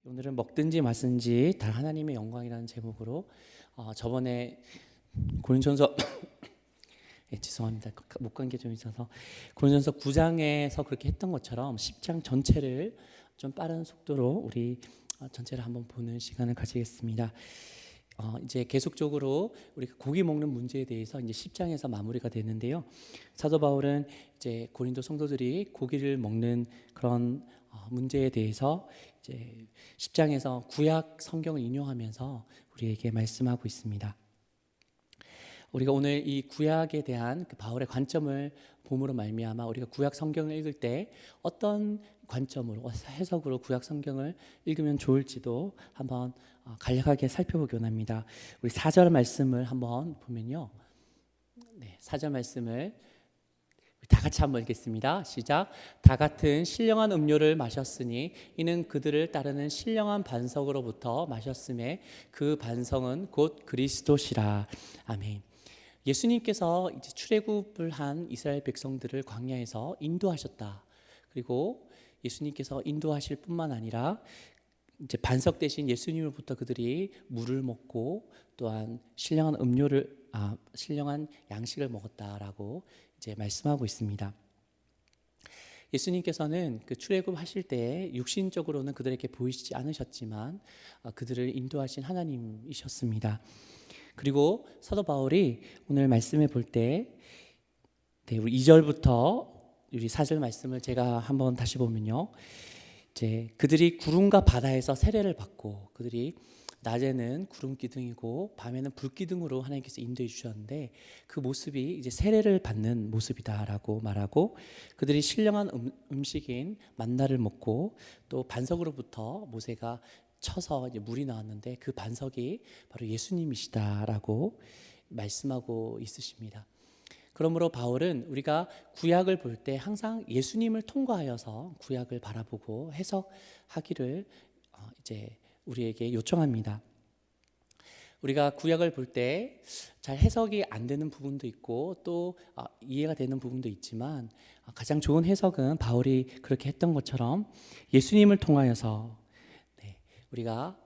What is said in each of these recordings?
오늘은 먹든지 마든지 다 하나님의 영광이라는 제목으로 저번에 고린전서 죄송합니다. 못 간 게 좀 있어서 고린전서 9장에서 그렇게 했던 것처럼 10장 전체를 좀 빠른 속도로 우리 전체를 한번 보는 시간을 가지겠습니다. 이제 계속적으로 우리가 고기 먹는 문제에 대해서 이제 10장에서 마무리가 되는데요. 사도 바울은 이제 고린도 성도들이 고기를 먹는 그런 문제에 대해서 이제 10장에서 구약 성경을 인용하면서 우리에게 말씀하고 있습니다. 우리가 오늘 이 구약에 대한 그 바울의 관점을 봄으로 말미암아 우리가 구약 성경을 읽을 때 어떤 관점으로 해석으로 구약 성경을 읽으면 좋을지도 한번 간략하게 살펴보기 원합니다. 우리 4절 말씀을 한번 보면요. 4절 말씀을 다 같이 한번 읽겠습니다. 시작. 다 같은 신령한 음료를 마셨으니 이는 그들을 따르는 신령한 반석으로부터 마셨음에 그 반석은 곧 그리스도시라. 아멘. 예수님께서 이제 출애굽을 한 이스라엘 백성들을 광야에서 인도하셨다. 그리고 예수님께서 인도하실 뿐만 아니라 이제 반석 대신 예수님으로부터 그들이 물을 먹고 또한 신령한 신령한 양식을 먹었다라고 이제 말씀하고 있습니다. 예수님께서는 그 출애굽하실 때 육신적으로는 그들에게 보이시지 않으셨지만 그들을 인도하신 하나님이셨습니다. 그리고 사도 바울이 오늘 말씀해 볼 때 우리 2절부터 우리 4절 말씀을 제가 한번 다시 보면요. 이제 그들이 구름과 바다에서 세례를 받고 그들이 낮에는 구름 기둥이고 밤에는 불 기둥으로 하나님께서 인도해 주셨는데 그 모습이 이제 세례를 받는 모습이다라고 말하고 그들이 신령한 음식인 만나를 먹고 또 반석으로부터 모세가 쳐서 이제 물이 나왔는데 그 반석이 바로 예수님이시다라고 말씀하고 있으십니다. 그러므로 바울은 우리가 구약을 볼 때 항상 예수님을 통과하여서 구약을 바라보고 해석하기를 이제 우리에게 요청합니다. 우리가 구약을 볼 때 잘 해석이 안 되는 부분도 있고 또 이해가 되는 부분도 있지만 가장 좋은 해석은 바울이 그렇게 했던 것처럼 예수님을 통하여서 우리가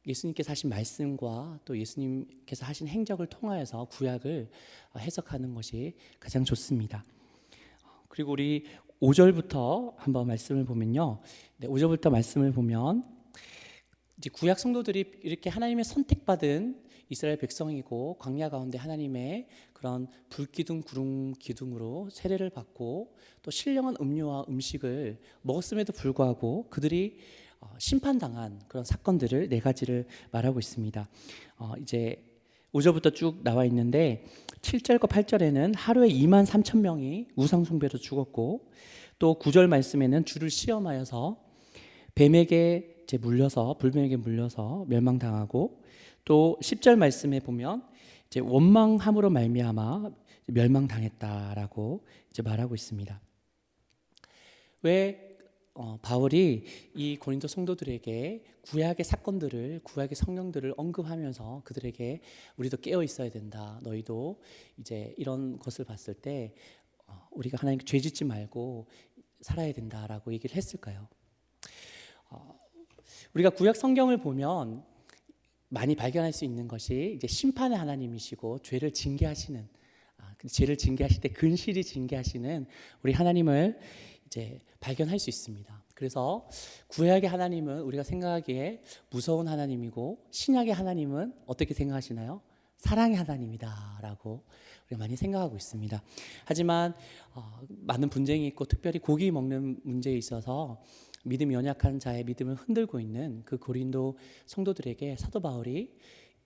예수님께서 하신 말씀과 또 예수님께서 하신 행적을 통하여서 구약을 해석하는 것이 가장 좋습니다. 그리고 우리 5절부터 한번 말씀을 보면요. 5절부터 말씀을 보면 이제 구약 성도들이 이렇게 하나님의 선택받은 이스라엘 백성이고 광야 가운데 하나님의 그런 불기둥 구름 기둥으로 세례를 받고 또 신령한 음료와 음식을 먹었음에도 불구하고 그들이 심판당한 그런 사건들을 네 가지를 말하고 있습니다. 이제 5절부터 쭉 나와 있는데 7절과 8절에는 하루에 2만 3천 명이 우상 숭배로 죽었고 또 9절 말씀에는 주를 시험하여서 뱀에게 물려서 불뱀에게 물려서 멸망당하고 또 10절 말씀에 보면 이제 원망함으로 말미암아 멸망당했다라고 이제 말하고 있습니다. 왜 바울이 이 고린도 성도들에게 구약의 사건들을 구약의 성령들을 언급하면서 그들에게 우리도 깨어 있어야 된다. 너희도 이제 이런 것을 봤을 때 우리가 하나님께 죄짓지 말고 살아야 된다라고 얘기를 했을까요? 우리가 구약 성경을 보면 많이 발견할 수 있는 것이 이제 심판의 하나님이시고 죄를 징계하시는 죄를 징계하실 때 근실이 징계하시는 우리 하나님을 이제 발견할 수 있습니다. 그래서 구약의 하나님은 우리가 생각하기에 무서운 하나님이고 신약의 하나님은 어떻게 생각하시나요? 사랑의 하나님이다라고 우리가 많이 생각하고 있습니다. 하지만 많은 분쟁이 있고 특별히 고기 먹는 문제에 있어서 믿음이 연약한 자의 믿음을 흔들고 있는 그 고린도 성도들에게 사도 바울이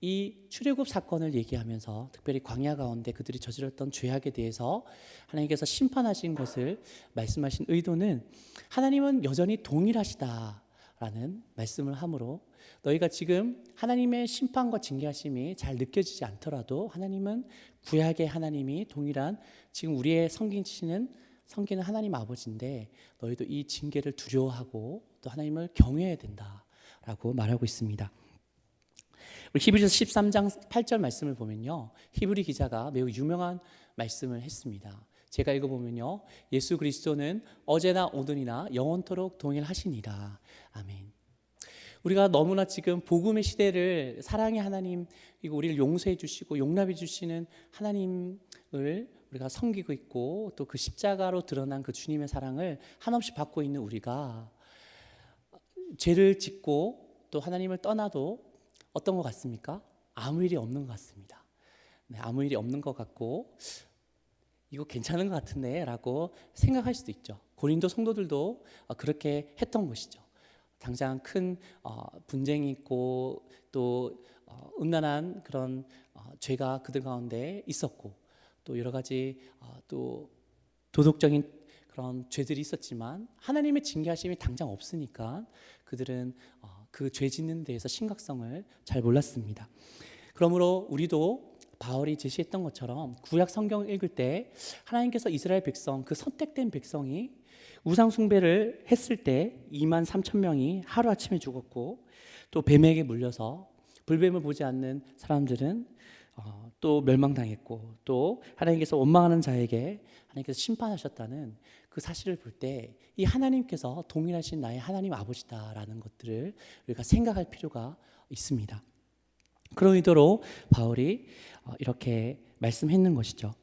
이 출애굽 사건을 얘기하면서 특별히 광야 가운데 그들이 저질렀던 죄악에 대해서 하나님께서 심판하신 것을 말씀하신 의도는 하나님은 여전히 동일하시다라는 말씀을 함으로 너희가 지금 하나님의 심판과 징계하심이 잘 느껴지지 않더라도 하나님은 구약의 하나님이 동일한 지금 우리의 섬기는 하나님 아버지인데 너희도 이 징계를 두려워하고 또 하나님을 경외해야 된다라고 말하고 있습니다. 우리 히브리서 13장 8절 말씀을 보면요. 히브리 기자가 매우 유명한 말씀을 했습니다. 제가 읽어보면요. 예수 그리스도는 어제나 오늘이나 영원토록 동일하시니라. 아멘. 우리가 너무나 지금 복음의 시대를 사랑의 하나님, 그리고 우리를 용서해 주시고 용납해 주시는 하나님을 우리가 섬기고 있고, 또 그 십자가로 드러난 그 주님의 사랑을 한없이 받고 있는 우리가 죄를 짓고 또 하나님을 떠나도 어떤 것 같습니까? 아무 일이 없는 것 같습니다. 네, 아무 일이 없는 것 같고 이거 괜찮은 것 같은데 라고 생각할 수도 있죠. 고린도 성도들도 그렇게 했던 것이죠. 당장 큰 분쟁이 있고 또 음란한 그런 죄가 그들 가운데 있었고, 또 여러 가지 또 도덕적인 그런 죄들이 있었지만 하나님의 징계하심이 당장 없으니까 그들은 그 죄 짓는 데에서 심각성을 잘 몰랐습니다. 그러므로 우리도 바울이 제시했던 것처럼 구약 성경을 읽을 때 하나님께서 이스라엘 백성, 그 선택된 백성이 우상 숭배를 했을 때 2만 3천 명이 하루아침에 죽었고, 또 뱀에게 물려서 불뱀을 보지 않는 사람들은 또 멸망당했고, 또 하나님께서 원망하는 자에게 하나님께서 심판하셨다는 그 사실을 볼 때 이 하나님께서 동일하신 나의 하나님 아버지다라는 것들을 우리가 생각할 필요가 있습니다. 그런 의도로 바울이 이렇게 말씀했는 것이죠.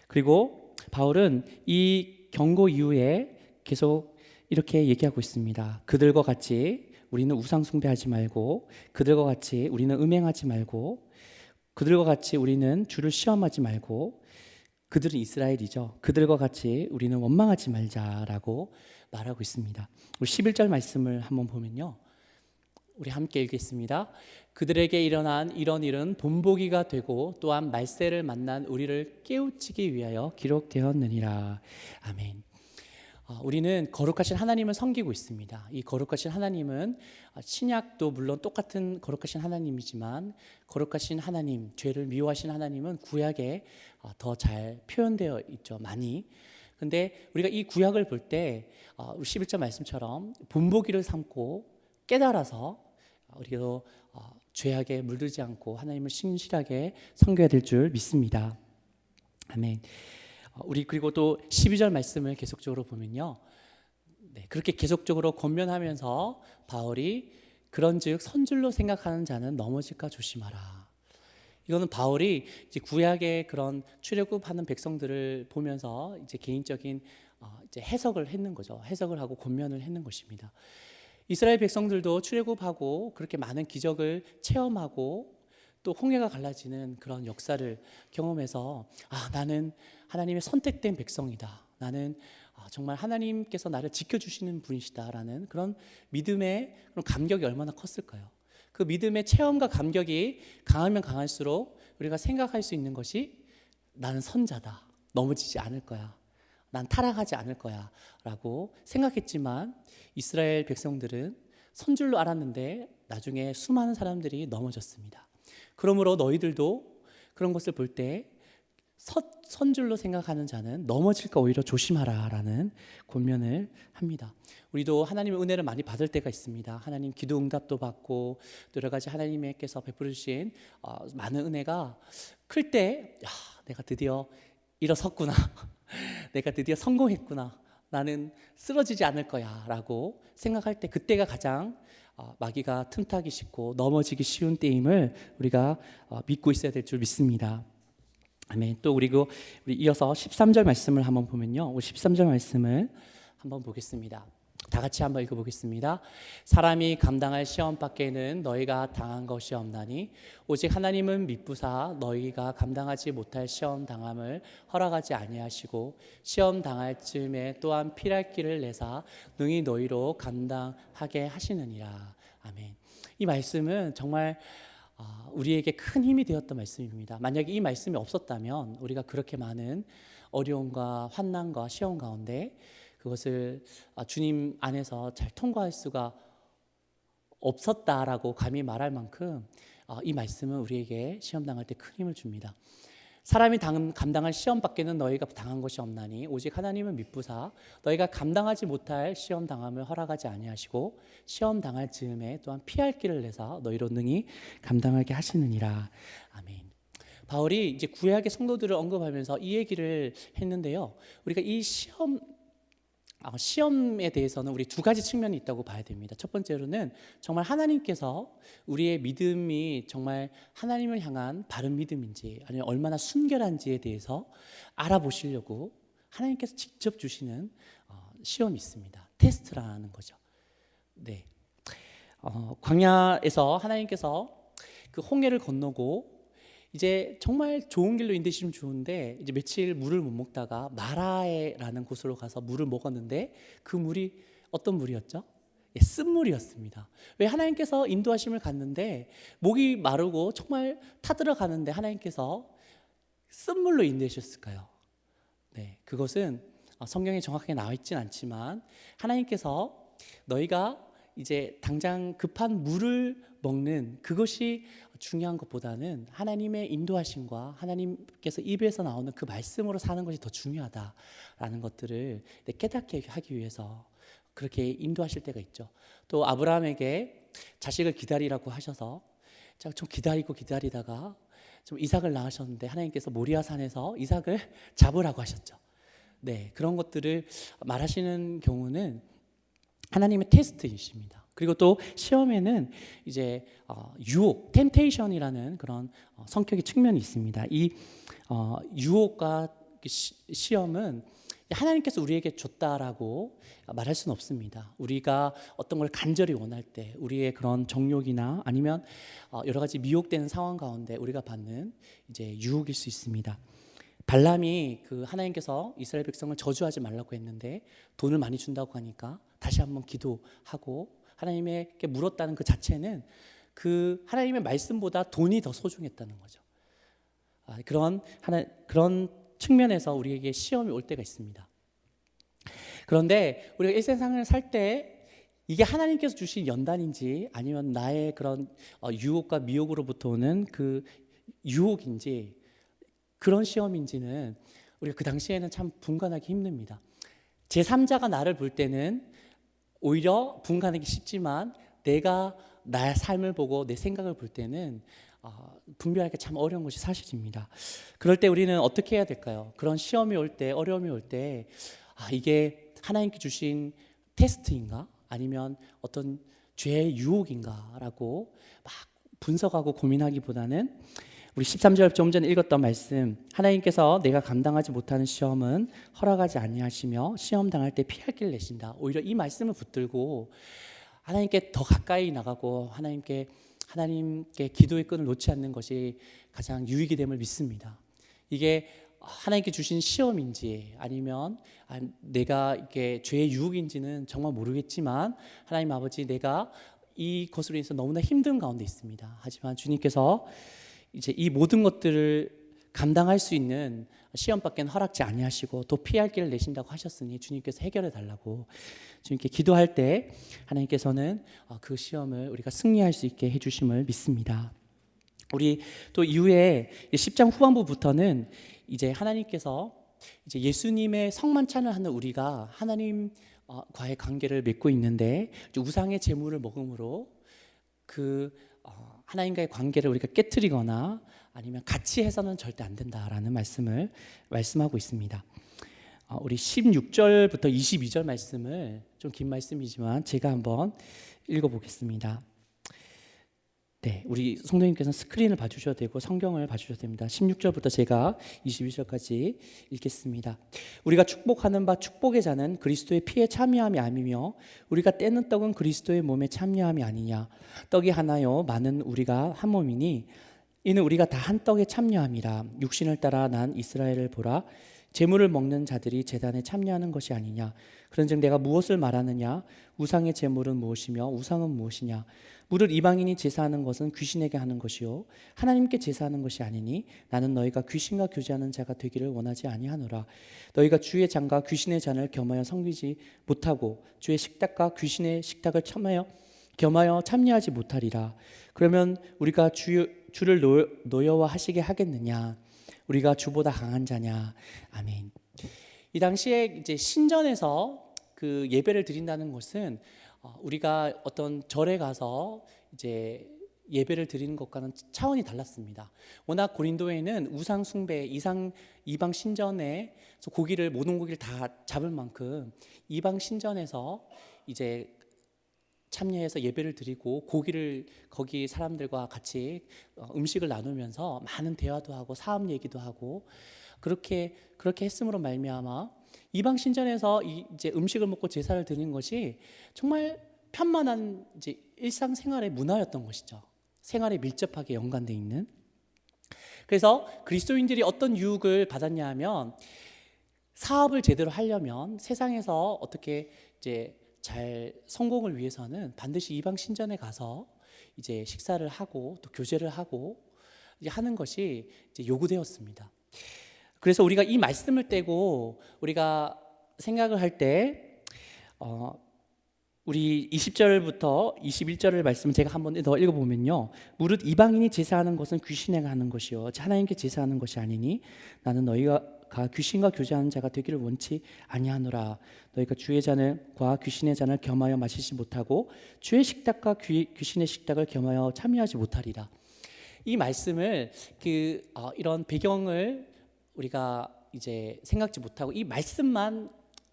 그리고 바울은 이 경고 이후에 계속 이렇게 얘기하고 있습니다. 그들과 같이 우리는 우상 숭배하지 말고, 그들과 같이 우리는 음행하지 말고, 그들과 같이 우리는 주를 시험하지 말고, 그들은 이스라엘이죠. 그들과 같이 우리는 원망하지 말자라고 말하고 있습니다. 우리 11절 말씀을 한번 보면요, 우리 함께 읽겠습니다. 그들에게 일어난 이런 일은 본보기가 되고 또한 말세를 만난 우리를 깨우치기 위하여 기록되었느니라. 아멘. 우리는 거룩하신 하나님을 섬기고 있습니다. 이 거룩하신 하나님은 신약도 물론 똑같은 거룩하신 하나님이지만, 거룩하신 하나님, 죄를 미워하신 하나님은 구약에 더 잘 표현되어 있죠, 많이. 근데 우리가 이 구약을 볼 때 11절 말씀처럼 본보기를 삼고 깨달아서 우리도 죄악에 물들지 않고 하나님을 신실하게 섬겨야 될 줄 믿습니다. 아멘. 우리 그리고 또 12절 말씀을 계속적으로 보면요, 그렇게 계속적으로 권면하면서 바울이 그런즉 선줄로 생각하는 자는 넘어질까 조심하라. 이거는 바울이 이제 구약의 그런 출애굽하는 백성들을 보면서 이제 개인적인 이제 해석을 했는 거죠. 해석을 하고 권면을 했는 것입니다. 이스라엘 백성들도 출애굽하고 그렇게 많은 기적을 체험하고 또 홍해가 갈라지는 그런 역사를 경험해서 나는 하나님의 선택된 백성이다. 나는 정말 하나님께서 나를 지켜주시는 분이시다라는 그런 믿음의 그런 감격이 얼마나 컸을까요? 그 믿음의 체험과 감격이 강하면 강할수록 우리가 생각할 수 있는 것이 나는 선자다. 넘어지지 않을 거야. 난 타락하지 않을 거야 라고 생각했지만 이스라엘 백성들은 선줄로 알았는데 나중에 수많은 사람들이 넘어졌습니다. 그러므로 너희들도 그런 것을 볼 때 선줄로 생각하는 자는 넘어질까 오히려 조심하라 라는 권면을 합니다. 우리도 하나님의 은혜를 많이 받을 때가 있습니다. 하나님 기도 응답도 받고 또 여러 가지 하나님께서 베풀어 주신 많은 은혜가 클 때 내가 드디어 일어섰구나. 내가 드디어 성공했구나. 나는 쓰러지지 않을 거야 라고 생각할 때 그때가 가장 마귀가 틈타기 쉽고 넘어지기 쉬운 때임을 우리가 믿고 있어야 될 줄 믿습니다. 아멘. 또 우리 이어서 13절 말씀을 한번 보면요, 13절 말씀을 한번 보겠습니다. 다 같이 한번 읽어보겠습니다. 사람이 감당할 시험 밖에는 너희가 당한 것이 없나니 오직 하나님은 미쁘사 너희가 감당하지 못할 시험 당함을 허락하지 아니하시고 시험 당할 즈음에 또한 필할 길을 내사 능히 너희로 감당하게 하시느니라. 아멘. 이 말씀은 정말 우리에게 큰 힘이 되었던 말씀입니다. 만약에 이 말씀이 없었다면 우리가 그렇게 많은 어려움과 환난과 시험 가운데 그것을 주님 안에서 잘 통과할 수가 없었다라고 감히 말할 만큼 이 말씀은 우리에게 시험 당할 때 큰 힘을 줍니다. 사람이 감당할 시험 밖에는 너희가 당한 것이 없나니 오직 하나님은 미쁘사 너희가 감당하지 못할 시험 당함을 허락하지 아니하시고 시험 당할 즈음에 또한 피할 길을 내사 너희로 능히 감당하게 하시느니라. 아멘. 바울이 이제 구약의 성도들을 언급하면서 이 얘기를 했는데요, 우리가 이 시험 시험에 대해서는 우리 두 가지 측면이 있다고 봐야 됩니다. 첫 번째로는 정말 하나님께서 우리의 믿음이 정말 하나님을 향한 바른 믿음인지 아니면 얼마나 순결한지에 대해서 알아보시려고 하나님께서 직접 주시는 시험이 있습니다. 테스트라는 거죠. 네, 광야에서 하나님께서 그 홍해를 건너고 이제 정말 좋은 길로 인도하시면 좋은데 이제 며칠 물을 못 먹다가 마라에라는 곳으로 가서 물을 먹었는데 그 물이 어떤 물이었죠? 쓴물이었습니다. 왜 하나님께서 인도하심을 갔는데 목이 마르고 정말 타들어가는데 하나님께서 쓴물로 인도하셨을까요? 네, 그것은 성경에 정확하게 나와 있진 않지만 하나님께서 너희가 이제 당장 급한 물을 먹는 그것이 중요한 것보다는 하나님의 인도하심과 하나님께서 입에서 나오는 그 말씀으로 사는 것이 더 중요하다라는 것들을 깨닫게 하기 위해서 그렇게 인도하실 때가 있죠. 또 아브라함에게 자식을 기다리라고 하셔서 좀 기다리다가 좀 이삭을 낳으셨는데 하나님께서 모리아산에서 이삭을 잡으라고 하셨죠. 네, 그런 것들을 말하시는 경우는 하나님의 테스트이십니다. 그리고 또 시험에는 이제 유혹, 템테이션이라는 그런 성격의 측면이 있습니다. 이 유혹과 시험은 하나님께서 우리에게 줬다라고 말할 수는 없습니다. 우리가 어떤 걸 간절히 원할 때 우리의 그런 정욕이나 아니면 여러 가지 미혹되는 상황 가운데 우리가 받는 이제 유혹일 수 있습니다. 발람이 그 하나님께서 이스라엘 백성을 저주하지 말라고 했는데 돈을 많이 준다고 하니까 다시 한번 기도하고 하나님에게 물었다는 그 자체는 그 하나님의 말씀보다 돈이 더 소중했다는 거죠. 그런 측면에서 우리에게 시험이 올 때가 있습니다. 그런데 우리가 이 세상을 살 때 이게 하나님께서 주신 연단인지 아니면 나의 그런 유혹과 미혹으로부터 오는 그 유혹인지 그런 시험인지는 우리가 그 당시에는 참 분간하기 힘듭니다. 제3자가 나를 볼 때는 오히려 분간하기 쉽지만 내가 나의 삶을 보고 내 생각을 볼 때는 분별하기 참 어려운 것이 사실입니다. 그럴 때 우리는 어떻게 해야 될까요? 그런 시험이 올 때, 어려움이 올 때 이게 하나님께 주신 테스트인가? 아니면 어떤 죄의 유혹인가라고 막 분석하고 고민하기보다는 우리 13절 좀 전에 읽었던 말씀, 하나님께서 내가 감당하지 못하는 시험은 허락하지 아니하시며 시험 당할 때 피할 길을 내신다. 오히려 이 말씀을 붙들고 하나님께 더 가까이 나가고 하나님께 기도의 끈을 놓지 않는 것이 가장 유익이 됨을 믿습니다. 이게 하나님께 주신 시험인지 아니면 내가 이게 죄의 유혹인지는 정말 모르겠지만 하나님 아버지 내가 이것으로 인해서 너무나 힘든 가운데 있습니다. 하지만 주님께서 이제 이 모든 것들을 감당할 수 있는 시험밖에는 허락지 아니하시고 또 피할 길을 내신다고 하셨으니 주님께서 해결해 달라고 주님께 기도할 때 하나님께서는 그 시험을 우리가 승리할 수 있게 해주심을 믿습니다. 우리 또 이후에 10장 후반부부터는 이제 하나님께서 이제 예수님의 성만찬을 하는 우리가 하나님과의 관계를 맺고 있는데 우상의 제물을 먹음으로 그 하나님과의 관계를 우리가 깨트리거나 아니면 같이 해서는 절대 안 된다라는 말씀을 말씀하고 있습니다. 우리 16절부터 22절 말씀을 좀 긴 말씀이지만 제가 한번 읽어보겠습니다. 네, 우리 성도님께서는 스크린을 봐주셔도 되고 성경을 봐주셔도 됩니다. 16절부터 제가 22절까지 읽겠습니다. 우리가 축복하는 바 축복의 자는 그리스도의 피에 참여함이 아니며 우리가 떼는 떡은 그리스도의 몸에 참여함이 아니냐. 떡이 하나요 많은 우리가 한 몸이니 이는 우리가 다 한 떡에 참여함이라. 육신을 따라 난 이스라엘을 보라. 제물을 먹는 자들이 제단에 참여하는 것이 아니냐. 그런즉 내가 무엇을 말하느냐. 우상의 제물은 무엇이며 우상은 무엇이냐. 무릇 이방인이 제사하는 것은 귀신에게 하는 것이요 하나님께 제사하는 것이 아니니 나는 너희가 귀신과 교제하는 자가 되기를 원하지 아니하노라. 너희가 주의 잔과 귀신의 잔을 겸하여 섬기지 못하고 주의 식탁과 귀신의 식탁을 겸하여 참여하지 못하리라. 그러면 우리가 주를 노여워하시게 하겠느냐. 우리가 주보다 강한 자냐. 아멘. 이 당시에 이제 신전에서 그 예배를 드린다는 것은 우리가 어떤 절에 가서 이제 예배를 드리는 것과는 차원이 달랐습니다. 워낙 고린도에는 우상 숭배, 이방 신전에 고기를 모든 고기를 다 잡을 만큼 이방 신전에서 이제 참여해서 예배를 드리고 고기를 거기 사람들과 같이 음식을 나누면서 많은 대화도 하고 사업 얘기도 하고 그렇게 했음으로 말미암아 이방 신전에서 이제 음식을 먹고 제사를 드리는 것이 정말 편만한 이제 일상생활의 문화였던 것이죠. 생활에 밀접하게 연관되어 있는. 그래서 그리스도인들이 어떤 유혹을 받았냐 하면 사업을 제대로 하려면 세상에서 어떻게 이제 잘 성공을 위해서는 반드시 이방 신전에 가서 이제 식사를 하고 또 교제를 하고 이제 하는 것이 이제 요구되었습니다. 그래서 우리가 이 말씀을 떼고 우리가 생각을 할 때 우리 20절부터 21절의 말씀을 제가 한번 더 읽어보면요. 무릇 이방인이 제사하는 것은 귀신에 하는 것이요 하나님께 제사하는 것이 아니니 나는 너희가 귀신과 교제하는 자가 되기를 원치 아니하노라. 너희가 주의 잔과 귀신의 잔을 겸하여 마시지 못하고 주의 식탁과 귀신의 식탁을 겸하여 참여하지 못하리라. 이 말씀을 이런 배경을 우리가 이제 생각지 못하고 이 말씀만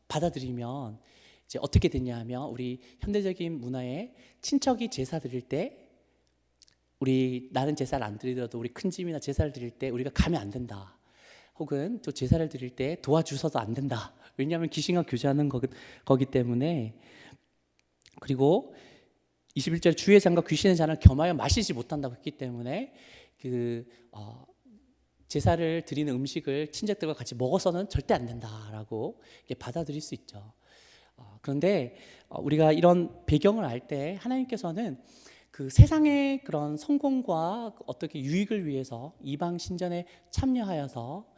받아들이면 이제 어떻게 되냐 하면 우리 현대적인 문화에 친척이 제사 드릴 때 우리 나는 제사를 안 드리더라도 우리 큰집이나 제사를 드릴 때 우리가 가면 안 된다. 혹은 또 제사를 드릴 때 도와주셔도 안 된다. 왜냐하면 귀신과 교제하는 거기 때문에. 그리고 21절 주의 잔과 귀신의 잔을 겸하여 마시지 못한다고 했기 때문에 제사를 드리는 음식을 친척들과 같이 먹어서는 절대 안 된다라고 받아들일 수 있죠. 그런데 우리가 이런 배경을 알 때 하나님께서는 그 세상의 그런 성공과 어떻게 유익을 위해서 이방 신전에 참여하여서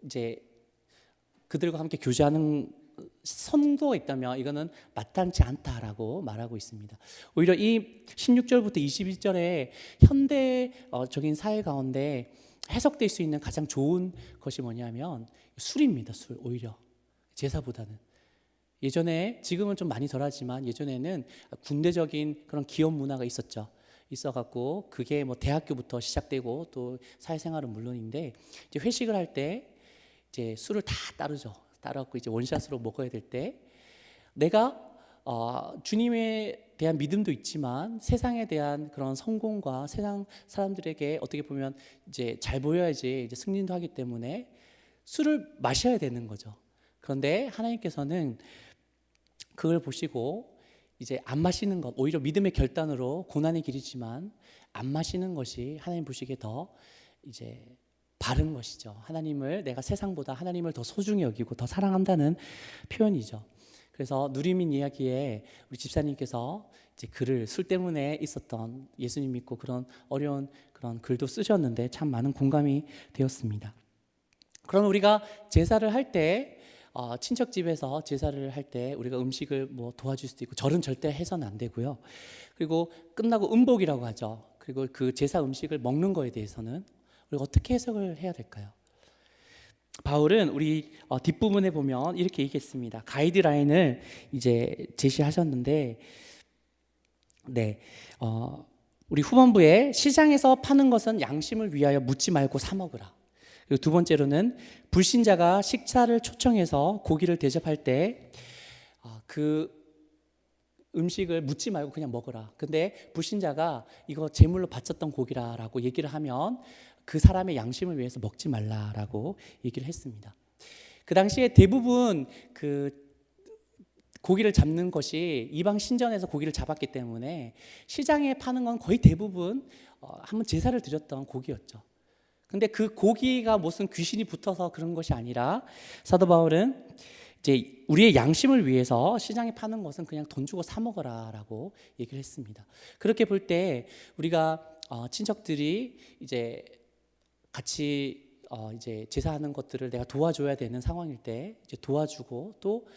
이제 그들과 함께 교제하는 선도가 있다면 이거는 마땅치 않다라고 말하고 있습니다. 오히려 이 16절부터 21절의 현대적인 사회 가운데 해석될 수 있는 가장 좋은 것이 뭐냐면 술입니다. 술. 오히려 제사보다는. 예전에 지금은 좀 많이 덜하지만 예전에는 군대적인 그런 기업 문화가 있어갖고 그게 뭐 대학교부터 시작되고 또 사회생활은 물론인데 이제 회식을 할 때 이제 술을 다 따르고 이제 원샷으로 먹어야 될 때 내가 주님에 대한 믿음도 있지만 세상에 대한 그런 성공과 세상 사람들에게 어떻게 보면 이제 잘 보여야지 이제 승진도 하기 때문에 술을 마셔야 되는 거죠. 그런데 하나님께서는 그걸 보시고 이제 안 마시는 것, 오히려 믿음의 결단으로 고난의 길이지만 안 마시는 것이 하나님 보시기에 더 이제 바른 것이죠. 내가 세상보다 하나님을 더 소중히 여기고 더 사랑한다는 표현이죠. 그래서 누리민 이야기에 우리 집사님께서 이제 글을 술 때문에 있었던 예수님 믿고 그런 어려운 그런 글도 쓰셨는데 참 많은 공감이 되었습니다. 그럼 우리가 제사를 할 때 친척 집에서 제사를 할 때 우리가 음식을 뭐 도와줄 수도 있고 절은 절대 해서는 안 되고요. 그리고 끝나고 음복이라고 하죠. 그리고 그 제사 음식을 먹는 거에 대해서는 우리가 어떻게 해석을 해야 될까요? 바울은 우리 뒷부분에 보면 이렇게 얘기했습니다. 가이드라인을 이제 제시하셨는데, 우리 후반부에 시장에서 파는 것은 양심을 위하여 묻지 말고 사 먹으라. 그리고 두 번째로는 불신자가 식사를 초청해서 고기를 대접할 때 그 음식을 묻지 말고 그냥 먹어라. 근데 불신자가 이거 제물로 바쳤던 고기라라고 얘기를 하면 그 사람의 양심을 위해서 먹지 말라라고 얘기를 했습니다. 그 당시에 대부분 그 고기를 잡는 것이 이방 신전에서 고기를 잡았기 때문에 시장에 파는 건 거의 대부분 한번 제사를 드렸던 고기였죠. 근데 그 고기가 무슨 귀신이 붙어서 그런 것이 아니라 사도 바울은 이제 우리의 양심을 위해서 시장에 파는 것은 그냥 돈 주고 사 먹어라라고 얘기를 했습니다. 그렇게 볼 때 우리가 친척들이 이제 같이 이제 제사하는 것들을 내가 도와줘야 되는 상황일 때 이제 도와주고 또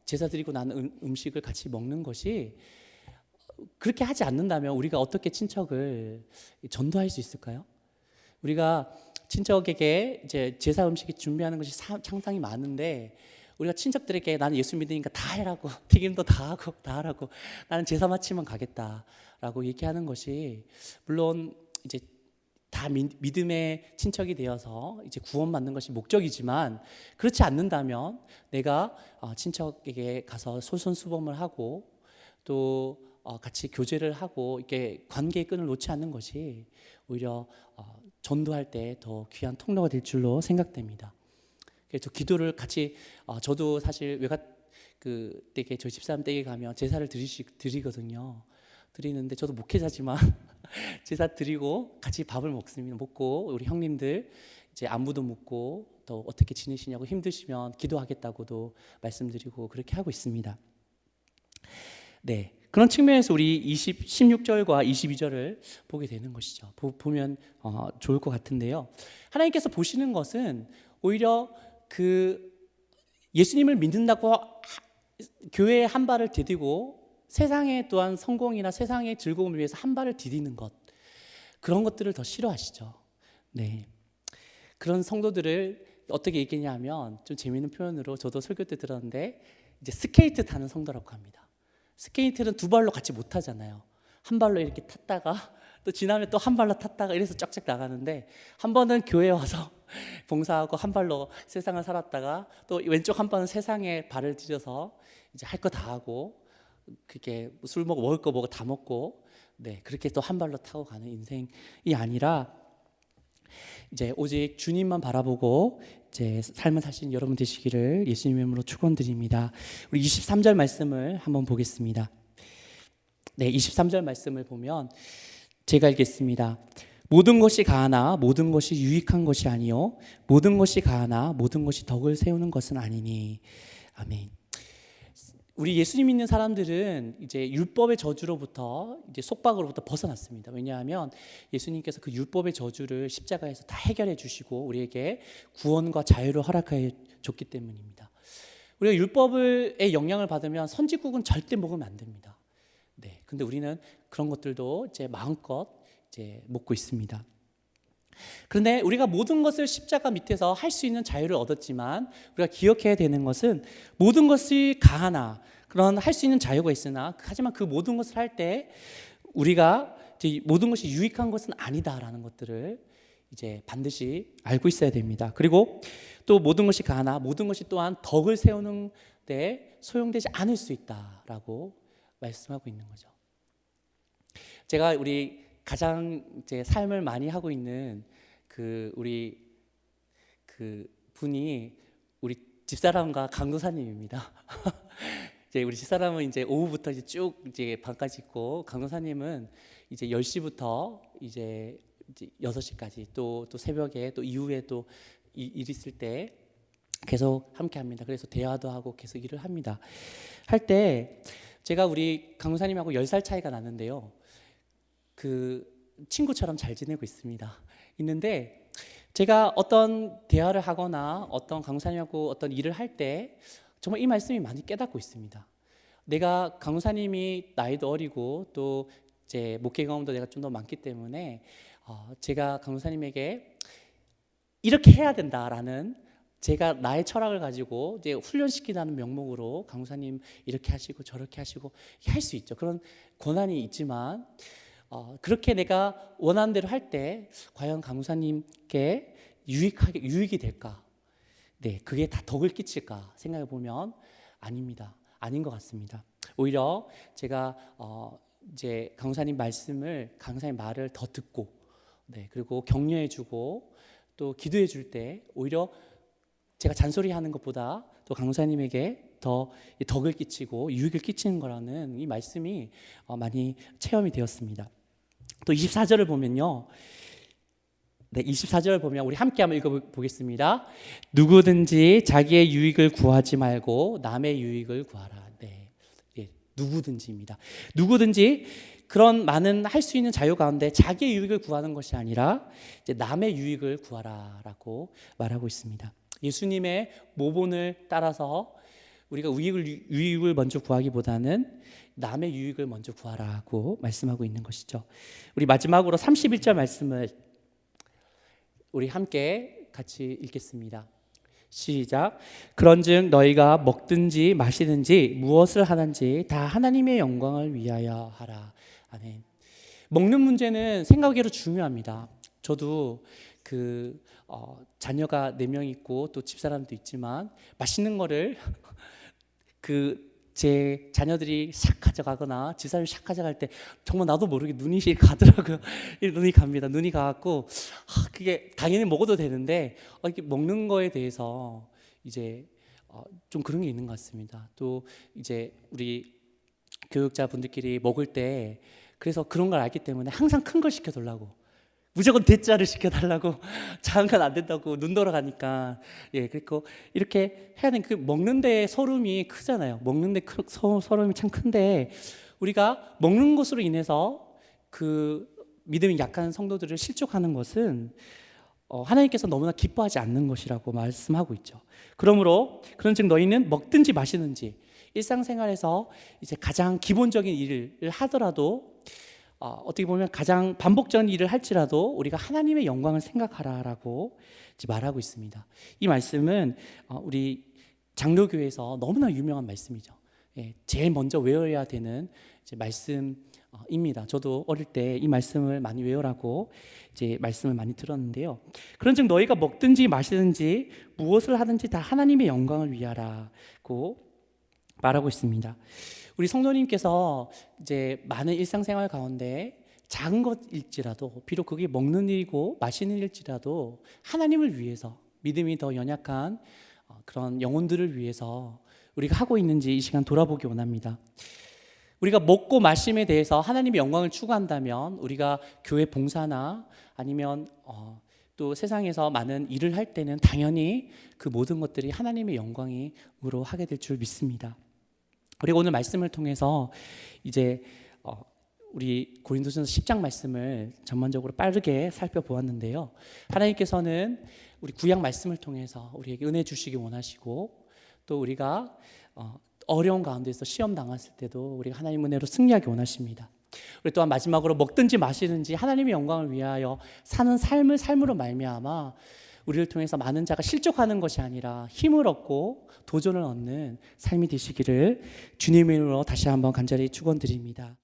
제사 드리고 난 음식을 같이 먹는 것이 그렇게 하지 않는다면 우리가 어떻게 친척을 전도할 수 있을까요? 우리가 친척에게 이제 제사 음식이 준비하는 것이 상당히 많은데 우리가 친척들에게 나는 예수 믿으니까 다 해라고, 튀김도 다 하고 다 하라고, 나는 제사 마치면 가겠다라고 얘기하는 것이 물론 이제 다 믿음의 친척이 되어서 이제 구원받는 것이 목적이지만, 그렇지 않는다면 내가 친척에게 가서 솔선수범을 하고 또 같이 교제를 하고 이렇게 관계의 끈을 놓지 않는 것이 오히려 전도할 때 더 귀한 통로가 될 줄로 생각됩니다. 그래서 기도를 같이 저도 사실 외갓 그 댁에 저희 집사람 댁에 가면 제사를 드리거든요. 드리는데 저도 목회자지만 제사 드리고 같이 밥을 먹습니다. 먹고 우리 형님들 이제 안부도 묻고 또 어떻게 지내시냐고, 힘드시면 기도하겠다고도 말씀드리고 그렇게 하고 있습니다. 네, 그런 측면에서 우리 16절과 22절을 보게 되는 것이죠. 보면 좋을 것 같은데요. 하나님께서 보시는 것은 오히려 그 예수님을 믿는다고 교회에 한 발을 디디고 세상의 또한 성공이나 세상의 즐거움을 위해서 한 발을 디디는 것, 그런 것들을 더 싫어하시죠. 네, 그런 성도들을 어떻게 얘기하냐면, 좀 재미있는 표현으로 저도 설교 때 들었는데, 이제 스케이트 타는 성도라고 합니다. 스케이트는 두 발로 같이 못 타잖아요. 한 발로 이렇게 탔다가 또 지나면 또 한 발로 탔다가 이래서 쫙쫙 나가는데, 한 번은 교회에 와서 봉사하고 한 발로 세상을 살았다가 또 왼쪽 한 번은 세상에 발을 디뎌서 이제 할 거 다 하고, 그게 술 먹을 거 다 먹고, 네, 그렇게 또 한 발로 타고 가는 인생이 아니라 이제 오직 주님만 바라보고 이제 삶을 사신 여러분 되시기를 예수님의 이름으로 축원드립니다. 우리 23절 말씀을 한번 보겠습니다. 네, 23절 말씀을 보면 제가 읽겠습니다. 모든 것이 가하나 모든 것이 유익한 것이 아니요 모든 것이 가하나 모든 것이 덕을 세우는 것은 아니니. 아멘. 우리 예수님 믿는 사람들은 이제 율법의 저주로부터, 이제 속박으로부터 벗어났습니다. 왜냐하면 예수님께서 그 율법의 저주를 십자가에서 다 해결해 주시고 우리에게 구원과 자유를 허락해 줬기 때문입니다. 우리가 율법의 영향을 받으면 선지국은 절대 먹으면 안 됩니다. 네, 근데 우리는 그런 것들도 이제 마음껏 이제 먹고 있습니다. 그런데 우리가 모든 것을 십자가 밑에서 할 수 있는 자유를 얻었지만, 우리가 기억해야 되는 것은 모든 것이 가하나, 그런 할 수 있는 자유가 있으나, 하지만 그 모든 것을 할 때 우리가 이제 모든 것이 유익한 것은 아니다라는 것들을 이제 반드시 알고 있어야 됩니다. 그리고 또 모든 것이 가하나 모든 것이 또한 덕을 세우는 데 소용되지 않을 수 있다라고 말씀하고 있는 거죠. 제가 우리 가장 이제 삶을 많이 하고 있는 우리 분이 우리 집사람과 강도사님입니다. 이제 우리 집사람은 이제 오후부터 이제 쭉 이제 밤까지 있고, 강도사님은 이제 10시부터 이제 6시까지 또 새벽에 또 이후에 또 일 있을 때 계속 함께 합니다. 그래서 대화도 하고 계속 일을 합니다. 할 때 제가 우리 강도사님하고 10살 차이가 나는데요. 그 친구처럼 잘 지내고 있는데 제가 어떤 대화를 하거나 어떤 강사님하고 어떤 일을 할 때 정말 이 말씀이 많이 깨닫고 있습니다. 내가 강사님이 나이도 어리고 또 이제 목회 경험도 내가 좀 더 많기 때문에 제가 강사님에게 이렇게 해야 된다라는, 제가 나의 철학을 가지고 이제 훈련시키라는 명목으로 강사님 이렇게 하시고 저렇게 하시고 할 수 있죠. 그런 권한이 있지만 그렇게 내가 원하는 대로 할 때 과연 강사님께 유익이 될까? 네, 그게 다 덕을 끼칠까 생각해 보면 아닙니다. 아닌 것 같습니다. 오히려 제가 이제 강사님 말을 더 듣고, 네, 그리고 격려해주고 또 기도해줄 때 오히려 제가 잔소리하는 것보다 또 강사님에게 더 덕을 끼치고 유익을 끼치는 거라는 이 말씀이 많이 체험이 되었습니다. 또 24절을 보면요. 네, 24절을 보면 우리 함께 한번 읽어보겠습니다. 누구든지 자기의 유익을 구하지 말고 남의 유익을 구하라. 네, 네, 누구든지입니다. 누구든지 그런 많은 할 수 있는 자유 가운데 자기의 유익을 구하는 것이 아니라 이제 남의 유익을 구하라라고 말하고 있습니다. 예수님의 모본을 따라서 우리가 유익을 먼저 구하기보다는 남의 유익을 먼저 구하라고 말씀하고 있는 것이죠. 우리 마지막으로 31절 말씀을 우리 함께 같이 읽겠습니다. 시작. 그런즉 너희가 먹든지 마시든지 무엇을 하든지 다 하나님의 영광을 위하여 하라. 아멘. 먹는 문제는 생각외로 중요합니다. 저도 자녀가 4명 있고 또 집사람도 있지만 맛있는 거를 제 자녀들이 샥 가져가거나 집사람이 샥 가져갈 때 정말 나도 모르게 눈이 가더라고요. 눈이 갑니다. 눈이 가갖고 그게 당연히 먹어도 되는데 이렇게 먹는 거에 대해서 이제 좀 그런 게 있는 것 같습니다. 또 이제 우리 교육자분들끼리 먹을 때 그래서 그런 걸 알기 때문에 항상 큰 걸 시켜달라고, 무조건 대짜를 시켜달라고, 작은 건 안 된다고 눈 돌아가니까. 그리고 이렇게 해야 되는 먹는 데 서름이 크잖아요. 먹는 데 서름이 참 큰데 우리가 먹는 것으로 인해서 믿음이 약한 성도들을 실족하는 것은 하나님께서 너무나 기뻐하지 않는 것이라고 말씀하고 있죠. 그런즉 너희는 먹든지 마시든지 일상생활에서 이제 가장 기본적인 일을 하더라도 어떻게 보면 가장 반복적인 일을 할지라도 우리가 하나님의 영광을 생각하라라고 말하고 있습니다. 이 말씀은 우리 장로교회에서 너무나 유명한 말씀이죠. 제일 먼저 외워야 되는 말씀입니다. 저도 어릴 때 이 말씀을 많이 외우라고 말씀을 많이 들었는데요. 그런즉 너희가 먹든지 마시든지 무엇을 하든지 다 하나님의 영광을 위하라고 말하고 있습니다. 우리 성도님께서 많은 일상생활 가운데 작은 것일지라도, 비록 그게 먹는 일이고 마시는 일일지라도 하나님을 위해서, 믿음이 더 연약한 그런 영혼들을 위해서 우리가 하고 있는지 이 시간 돌아보기 원합니다. 우리가 먹고 마심에 대해서 하나님의 영광을 추구한다면 우리가 교회 봉사나 아니면 또 세상에서 많은 일을 할 때는 당연히 그 모든 것들이 하나님의 영광으로 하게 될 줄 믿습니다. 그리고 오늘 말씀을 통해서 우리 고린도전서 10장 말씀을 전반적으로 빠르게 살펴보았는데요. 하나님께서는 우리 구약 말씀을 통해서 우리에게 은혜 주시기 원하시고, 또 우리가 어려운 가운데서 시험 당했을 때도 우리가 하나님 은혜로 승리하기 원하십니다. 우리 또한 마지막으로 먹든지 마시든지 하나님의 영광을 위하여 사는 삶으로 말미암아 우리를 통해서 많은 자가 실족하는 것이 아니라 힘을 얻고 도전을 얻는 삶이 되시기를 주님의 이름으로 다시 한번 간절히 축원드립니다.